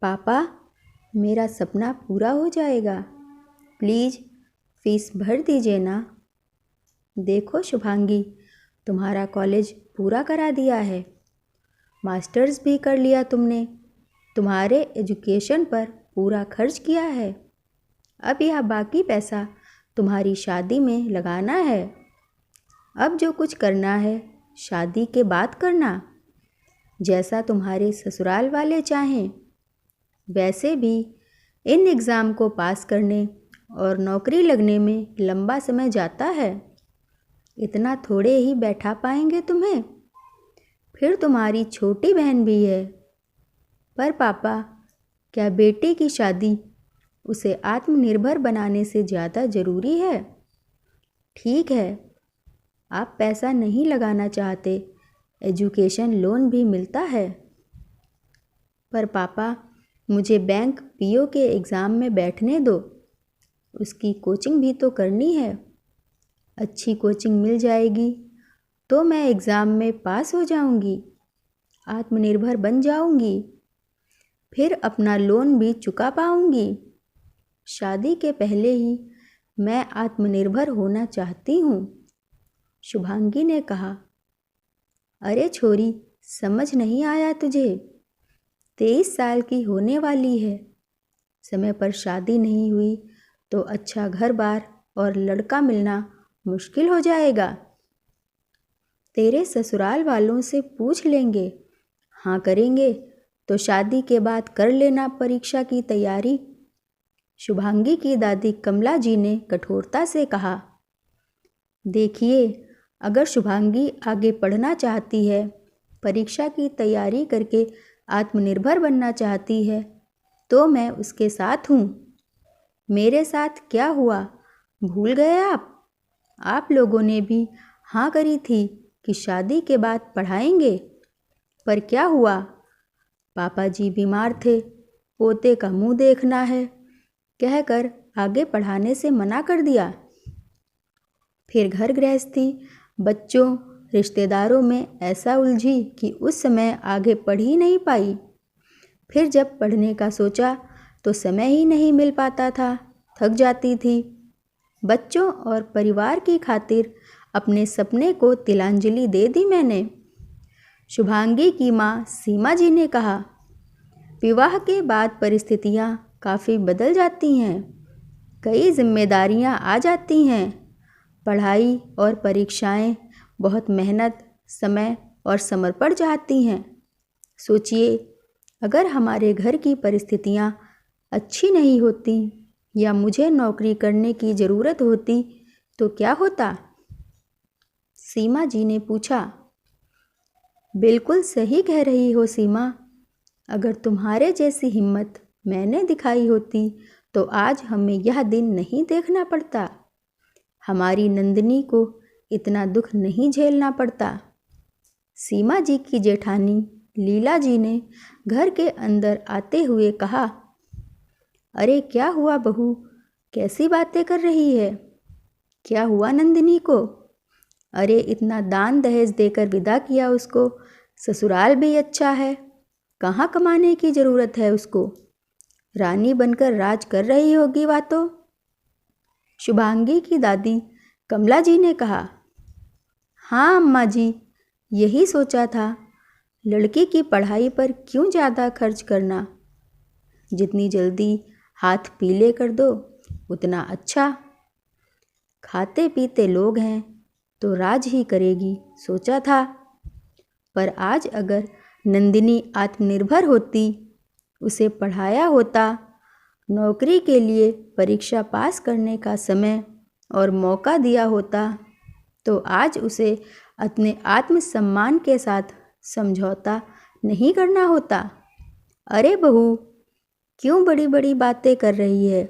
पापा, मेरा सपना पूरा हो जाएगा। प्लीज़ फीस भर दीजिए ना। देखो शुभांगी, तुम्हारा कॉलेज पूरा करा दिया है, मास्टर्स भी कर लिया तुमने, तुम्हारे एजुकेशन पर पूरा खर्च किया है। अब यह बाकी पैसा तुम्हारी शादी में लगाना है। अब जो कुछ करना है शादी के बाद करना, जैसा तुम्हारे ससुराल वाले चाहें। वैसे भी इन एग्ज़ाम को पास करने और नौकरी लगने में लंबा समय जाता है, इतना थोड़े ही बैठा पाएंगे तुम्हें। फिर तुम्हारी छोटी बहन भी है। पर पापा, क्या बेटी की शादी उसे आत्मनिर्भर बनाने से ज़्यादा ज़रूरी है? ठीक है, आप पैसा नहीं लगाना चाहते, एजुकेशन लोन भी मिलता है। पर पापा, मुझे बैंक पीओ के एग्ज़ाम में बैठने दो, उसकी कोचिंग भी तो करनी है। अच्छी कोचिंग मिल जाएगी तो मैं एग्ज़ाम में पास हो जाऊंगी, आत्मनिर्भर बन जाऊंगी, फिर अपना लोन भी चुका पाऊंगी। शादी के पहले ही मैं आत्मनिर्भर होना चाहती हूँ, शुभांगी ने कहा। अरे छोरी, समझ नहीं आया तुझे? 23 साल की होने वाली है, समय पर शादी नहीं हुई तो अच्छा घर बार और लड़का मिलना मुश्किल हो जाएगा। तेरे ससुराल वालों से पूछ लेंगे, हाँ करेंगे तो शादी के बाद कर लेना परीक्षा की तैयारी, शुभांगी की दादी कमला जी ने कठोरता से कहा। देखिए, अगर शुभांगी आगे पढ़ना चाहती है, परीक्षा की तैयारी करके आत्मनिर्भर बनना चाहती है, तो मैं उसके साथ हूँ। मेरे साथ क्या हुआ, भूल गए आप? आप लोगों ने भी हाँ करी थी कि शादी के बाद पढ़ाएंगे, पर क्या हुआ? पापा जी बीमार थे, पोते का मुंह देखना है, कहकर आगे पढ़ाने से मना कर दिया। फिर घर गृहस्थी, बच्चों, रिश्तेदारों में ऐसा उलझी कि उस समय आगे पढ़ ही नहीं पाई। फिर जब पढ़ने का सोचा तो समय ही नहीं मिल पाता था, थक जाती थी। बच्चों और परिवार की खातिर अपने सपने को तिलांजलि दे दी मैंने, शुभांगी की माँ सीमा जी ने कहा। विवाह के बाद परिस्थितियाँ काफ़ी बदल जाती हैं, कई जिम्मेदारियाँ आ जाती हैं। पढ़ाई और परीक्षाएं बहुत मेहनत, समय और समर्पण चाहती हैं। सोचिए, अगर हमारे घर की परिस्थितियाँ अच्छी नहीं होती या मुझे नौकरी करने की ज़रूरत होती तो क्या होता? सीमा जी ने पूछा। बिल्कुल सही कह रही हो सीमा, अगर तुम्हारे जैसी हिम्मत मैंने दिखाई होती तो आज हमें यह दिन नहीं देखना पड़ता, हमारी नंदिनी को इतना दुख नहीं झेलना पड़ता। सीमा जी की जेठानी लीला जी ने घर के अंदर आते हुए कहा। अरे क्या हुआ बहू, कैसी बातें कर रही है? क्या हुआ नंदिनी को? अरे इतना दान दहेज देकर विदा किया उसको, ससुराल भी अच्छा है, कहाँ कमाने की ज़रूरत है उसको, रानी बनकर राज कर रही होगी बातों, शुभांगी की दादी कमला जी ने कहा। हाँ अम्मा जी, यही सोचा था, लड़की की पढ़ाई पर क्यों ज़्यादा खर्च करना, जितनी जल्दी हाथ पीले कर दो उतना अच्छा। खाते पीते लोग हैं तो राज ही करेगी, सोचा था। पर आज अगर नंदिनी आत्मनिर्भर होती, उसे पढ़ाया होता, नौकरी के लिए परीक्षा पास करने का समय और मौका दिया होता, तो आज उसे अपने आत्मसम्मान के साथ समझौता नहीं करना होता। अरे बहू, क्यों बड़ी बड़ी बातें कर रही है,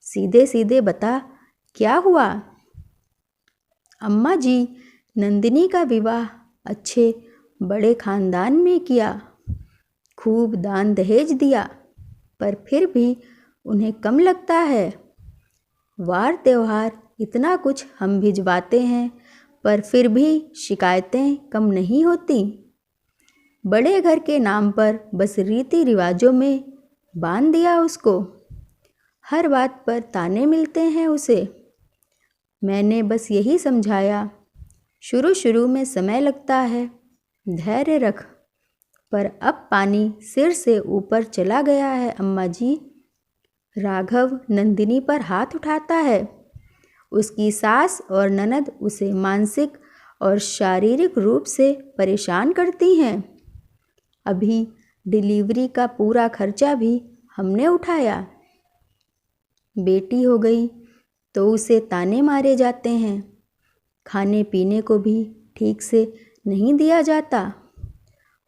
सीधे सीधे बता, क्या हुआ? अम्मा जी, नंदिनी का विवाह अच्छे बड़े खानदान में किया, खूब दान दहेज दिया, पर फिर भी उन्हें कम लगता है। वार त्योहार इतना कुछ हम भिजवाते हैं, पर फिर भी शिकायतें कम नहीं होती। बड़े घर के नाम पर बस रीति रिवाजों में बांध दिया उसको। हर बात पर ताने मिलते हैं उसे। मैंने बस यही समझाया, शुरू शुरू में समय लगता है, धैर्य रख। पर अब पानी सिर से ऊपर चला गया है अम्मा जी। राघव नंदिनी पर हाथ उठाता है। उसकी सास और ननद उसे मानसिक और शारीरिक रूप से परेशान करती हैं। अभी डिलीवरी का पूरा खर्चा भी हमने उठाया। बेटी हो गई तो उसे ताने मारे जाते हैं। खाने पीने को भी ठीक से नहीं दिया जाता।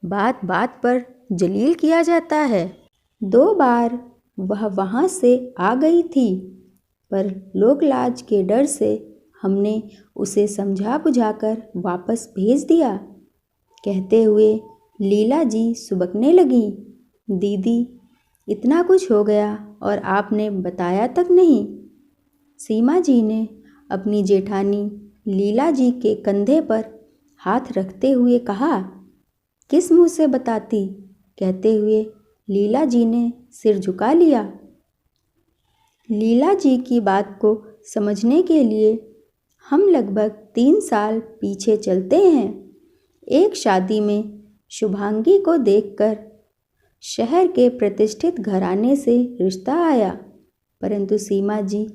बात बात पर जलील किया जाता है। 2 बार वह वहाँ से आ गई थी, पर लोक लाज के डर से हमने उसे समझा बुझाकर वापस भेज दिया। कहते हुए लीला जी सुबकने लगीं, दीदी इतना कुछ हो गया और आपने बताया तक नहीं। सीमा जी ने अपनी जेठानी लीला जी के कंधे पर हाथ रखते हुए कहा, किस मुँह से बताती। कहते हुए लीला जी ने सिर झुका लिया। लीला जी की बात को समझने के लिए हम लगभग 3 साल पीछे चलते हैं। एक शादी में शुभांगी को देखकर शहर के प्रतिष्ठित घराने से रिश्ता आया, परंतु सीमा जी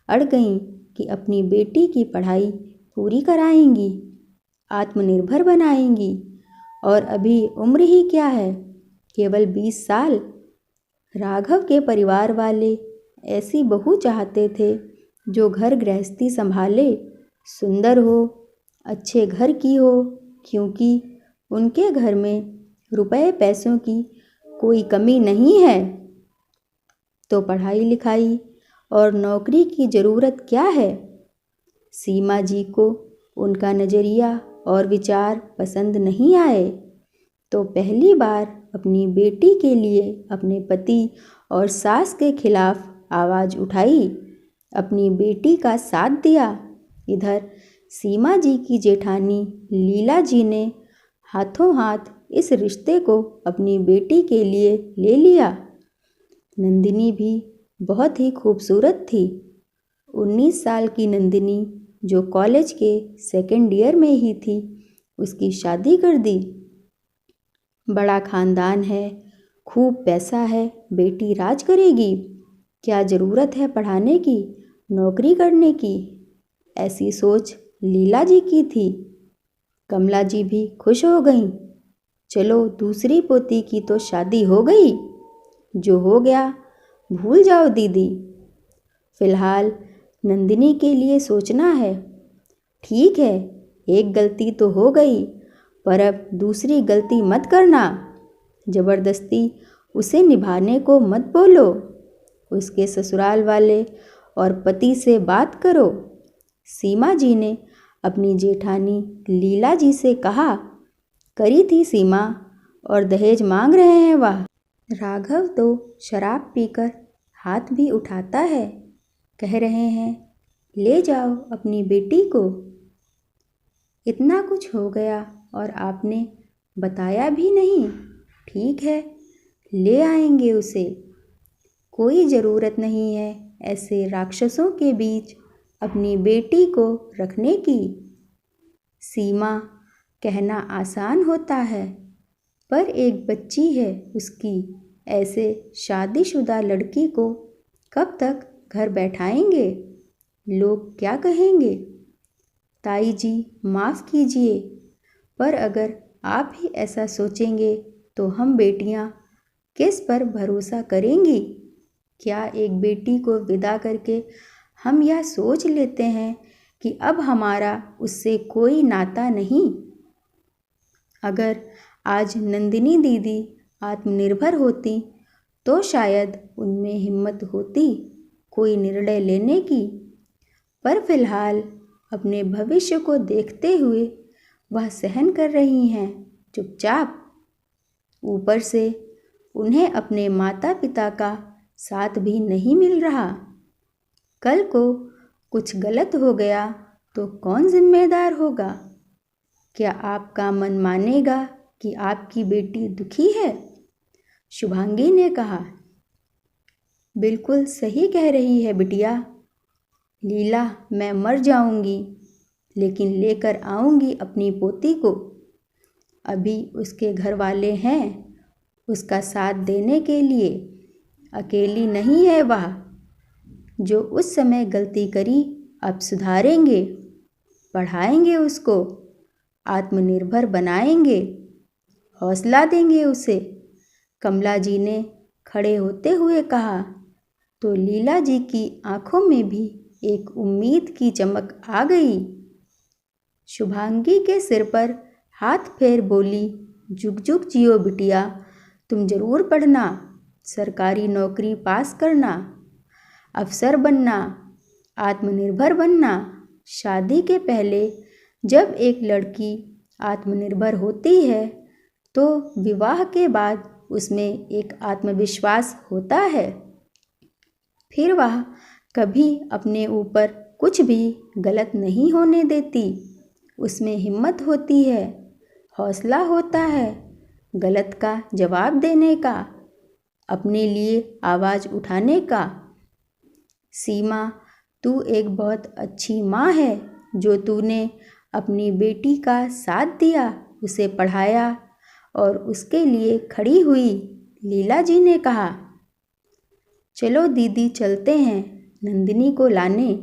अड़ गईं कि अपनी बेटी की पढ़ाई पूरी कराएंगी, आत्मनिर्भर बनाएंगी, और अभी उम्र ही क्या है, केवल 20 साल। राघव के परिवार वाले ऐसी बहू चाहते थे जो घर गृहस्थी संभाले, सुंदर हो, अच्छे घर की हो, क्योंकि उनके घर में रुपए पैसों की कोई कमी नहीं है। तो पढ़ाई लिखाई और नौकरी की ज़रूरत क्या है। सीमा जी को उनका नज़रिया और विचार पसंद नहीं आए, तो पहली बार अपनी बेटी के लिए अपने पति और सास के खिलाफ आवाज़ उठाई, अपनी बेटी का साथ दिया। इधर सीमा जी की जेठानी लीला जी ने हाथों हाथ इस रिश्ते को अपनी बेटी के लिए ले लिया। नंदिनी भी बहुत ही खूबसूरत थी। 19 साल की नंदिनी, जो कॉलेज के 2nd ईयर में ही थी, उसकी शादी कर दी। बड़ा खानदान है, खूब पैसा है, बेटी राज करेगी, क्या ज़रूरत है पढ़ाने की, नौकरी करने की। ऐसी सोच लीला जी की थी। कमला जी भी खुश हो गईं। चलो दूसरी पोती की तो शादी हो गई, जो हो गया भूल जाओ दीदी, फिलहाल नंदिनी के लिए सोचना है। ठीक है, एक गलती तो हो गई, पर अब दूसरी गलती मत करना। ज़बरदस्ती उसे निभाने को मत बोलो। उसके ससुराल वाले और पति से बात करो। सीमा जी ने अपनी जेठानी लीला जी से कहा, करी थी सीमा, और दहेज मांग रहे हैं वह। राघव तो शराब पीकर हाथ भी उठाता है, कह रहे हैं ले जाओ अपनी बेटी को। इतना कुछ हो गया और आपने बताया भी नहीं। ठीक है, ले आएंगे उसे, कोई ज़रूरत नहीं है ऐसे राक्षसों के बीच अपनी बेटी को रखने की। सीमा कहना आसान होता है, पर एक बच्ची है उसकी, ऐसे शादीशुदा लड़की को कब तक घर बैठाएंगे। लोग क्या कहेंगे। ताई जी माफ़ कीजिए, पर अगर आप ही ऐसा सोचेंगे तो हम बेटियां किस पर भरोसा करेंगी। क्या एक बेटी को विदा करके हम यह सोच लेते हैं कि अब हमारा उससे कोई नाता नहीं। अगर आज नंदिनी दीदी आत्मनिर्भर होती तो शायद उनमें हिम्मत होती कोई निर्णय लेने की, पर फिलहाल अपने भविष्य को देखते हुए वह सहन कर रही हैं चुपचाप। ऊपर से उन्हें अपने माता पिता का साथ भी नहीं मिल रहा। कल को कुछ गलत हो गया तो कौन जिम्मेदार होगा। क्या आपका मन मानेगा कि आपकी बेटी दुखी है। शुभांगी ने कहा। बिल्कुल सही कह रही है बिटिया। लीला, मैं मर जाऊंगी लेकिन लेकर आऊंगी अपनी पोती को। अभी उसके घर वाले हैं उसका साथ देने के लिए। अकेली नहीं है वह। जो उस समय गलती करी अब सुधारेंगे, पढ़ाएंगे उसको, आत्मनिर्भर बनाएंगे, हौसला देंगे उसे। कमला जी ने खड़े होते हुए कहा तो लीला जी की आंखों में भी एक उम्मीद की चमक आ गई। शुभांगी के सिर पर हाथ फेर बोली, जुग जुग जियो बिटिया, तुम जरूर पढ़ना, सरकारी नौकरी पास करना, अफसर बनना, आत्मनिर्भर बनना। शादी के पहले जब एक लड़की आत्मनिर्भर होती है तो विवाह के बाद उसमें एक आत्मविश्वास होता है। फिर वह कभी अपने ऊपर कुछ भी गलत नहीं होने देती। उसमें हिम्मत होती है, हौसला होता है गलत का जवाब देने का, अपने लिए आवाज़ उठाने का। सीमा, तू एक बहुत अच्छी माँ है जो तूने अपनी बेटी का साथ दिया, उसे पढ़ाया और उसके लिए खड़ी हुई। लीला जी ने कहा, चलो दीदी चलते हैं नंदिनी को लाने।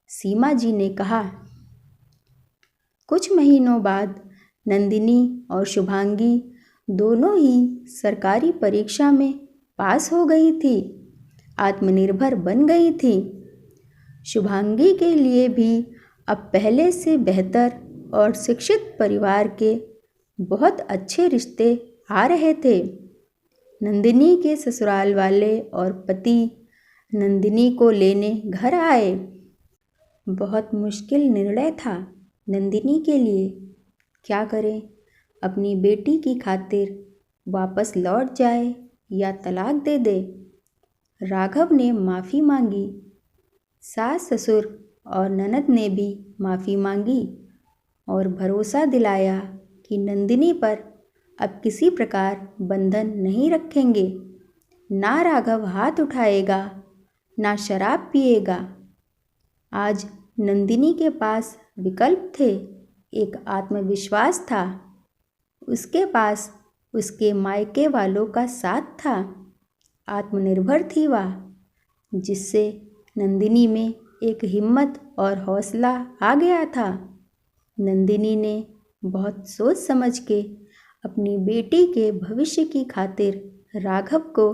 सीमा जी ने कहा। कुछ महीनों बाद नंदिनी और शुभांगी दोनों ही सरकारी परीक्षा में पास हो गई थी, आत्मनिर्भर बन गई थी। शुभांगी के लिए भी अब पहले से बेहतर और शिक्षित परिवार के बहुत अच्छे रिश्ते आ रहे थे। नंदिनी के ससुराल वाले और पति नंदिनी को लेने घर आए। बहुत मुश्किल निर्णय था नंदिनी के लिए। क्या करें, अपनी बेटी की खातिर वापस लौट जाए या तलाक दे दे। राघव ने माफ़ी मांगी। सास ससुर और ननद ने भी माफ़ी मांगी और भरोसा दिलाया कि नंदिनी पर अब किसी प्रकार बंधन नहीं रखेंगे। ना राघव हाथ उठाएगा, ना शराब पिएगा। आज नंदिनी के पास विकल्प थे, एक आत्मविश्वास था। उसके पास उसके मायके वालों का साथ था। आत्मनिर्भर थी वह, जिससे नंदिनी में एक हिम्मत और हौसला आ गया था। नंदिनी ने बहुत सोच समझ के अपनी बेटी के भविष्य की खातिर राघव को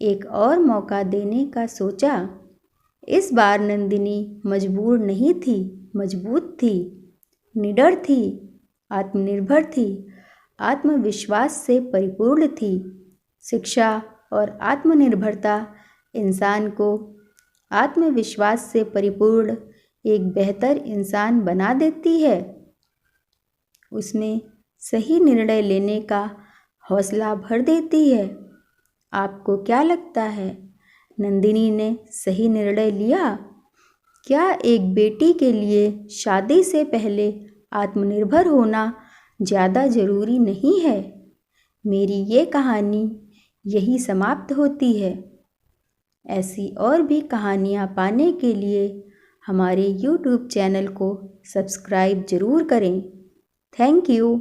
एक और मौका देने का सोचा। इस बार नंदिनी मजबूर नहीं थी, मजबूत थी, निडर थी, आत्मनिर्भर थी, आत्मविश्वास से परिपूर्ण थी। शिक्षा और आत्मनिर्भरता इंसान को आत्मविश्वास से परिपूर्ण एक बेहतर इंसान बना देती है। उसमें सही निर्णय लेने का हौसला भर देती है। आपको क्या लगता है, नंदिनी ने सही निर्णय लिया? क्या एक बेटी के लिए शादी से पहले आत्मनिर्भर होना ज़्यादा ज़रूरी नहीं है? मेरी ये कहानी यही समाप्त होती है। ऐसी और भी कहानियाँ पाने के लिए हमारे YouTube चैनल को सब्सक्राइब ज़रूर करें। Thank you.